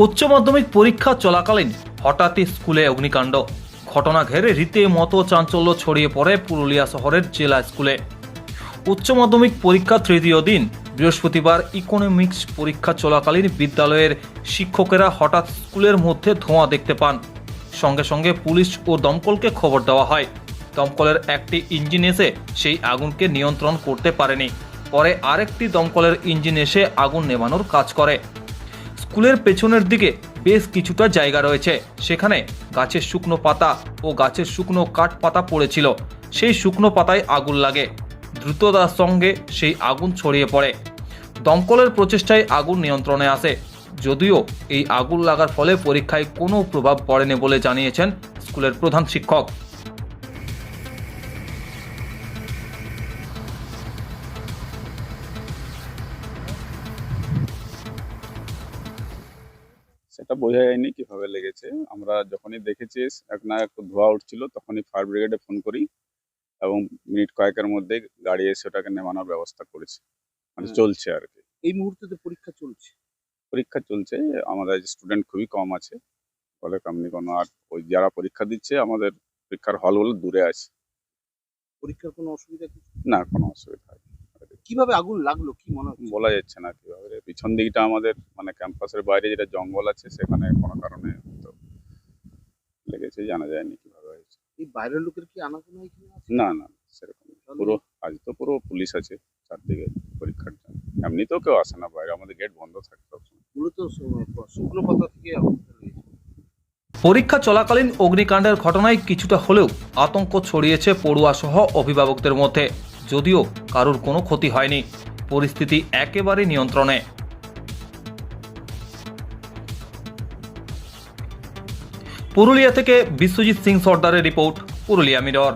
উচ্চ মাধ্যমিক পরীক্ষা চলাকালীন হঠাৎই স্কুলে অগ্নিকাণ্ড। ঘটনা ঘিরে রীতিমতো চাঞ্চল্য ছড়িয়ে পড়ে পুরুলিয়া শহরের জেলা স্কুলে। উচ্চ মাধ্যমিক পরীক্ষা তৃতীয় দিন বৃহস্পতিবার ইকোনমিক্স পরীক্ষা চলাকালীন বিদ্যালয়ের শিক্ষকেরা হঠাৎ স্কুলের মধ্যে ধোঁয়া দেখতে পান। সঙ্গে সঙ্গে পুলিশ ও দমকলকে খবর দেওয়া হয়। দমকলের একটি ইঞ্জিন এসে সেই আগুনকে নিয়ন্ত্রণ করতে পারেনি। পরে আরেকটি দমকলের ইঞ্জিন এসে আগুন নেভানোর কাজ করে। স্কুলের পেছনের দিকে বেশ কিছুটা জায়গা রয়েছে, সেখানে গাছের শুকনো পাতা ও গাছের শুকনো কাঠ পাতা পড়েছিল। সেই শুকনো পাতায় আগুন লাগে। দ্রুততার সঙ্গে সেই আগুন ছড়িয়ে পড়ে। দমকলের প্রচেষ্টায় আগুন নিয়ন্ত্রণে আসে। যদিও এই আগুন লাগার ফলে পরীক্ষায় কোনো প্রভাব পড়েনি বলে জানিয়েছেন স্কুলের প্রধান শিক্ষক। সেটা বোঝা যায়নি কিভাবে লেগেছে। আমরা যখনই দেখেছি একটু ধোঁয়া উঠছিল, তখনই ফায়ার ব্রিগেডে ফোন করি এবং মিনিট কয়েকের মধ্যে গাড়ি এসে ওটাকে নেভানোর ব্যবস্থা করেছে। মানে চলছে আর কি। এই মুহূর্তে তো পরীক্ষা চলছে। পরীক্ষা চলছে, আমাদের স্টুডেন্ট খুবই কম আছে, ফলে তেমনি কোনো আর ওই যারা পরীক্ষা দিচ্ছে আমাদের পরীক্ষার হলগুলো দূরে আছে। পরীক্ষার কোনো অসুবিধা কিছু? না, কোনো অসুবিধা হয়নি। কিভাবে আগুন লাগলো কি মনে হচ্ছে? বলা যাচ্ছে না কিভাবে। পিছন দিকটা আমাদের মানে ক্যাম্পাসের বাইরে যেটা জঙ্গল আছে, সেখানে কোনো কারণে তো লেগেছে, জানা যায়নি কিভাবে হয়েছে। এই বাইরের লোকের কি আনাগোনা এখানে আছে? না না, সেরকম না। পুরো আজ তো পুরো পুলিশ আছে চারদিকে পরীক্ষার জন্য। এমনিতেও কেউ আসে না বাইরে, আমাদের গেট বন্ধ থাকে সবসময়। মূলত শুকনো পাতা থেকে আগুনটা লেগেছে। পরীক্ষা চলাকালীন অগ্নিকাণ্ডের ঘটনায় কিছুটা হলেও আতঙ্ক ছড়িয়েছে পড়ুয়া সহ অভিভাবকদের মধ্যে। যদিও কারোর কোনো ক্ষতি হয়নি, পরিস্থিতি একেবারে নিয়ন্ত্রণে। পুরুলিয়া থেকে বিশ্বজিৎ সিং সর্দারের রিপোর্ট, পুরুলিয়া মিরর।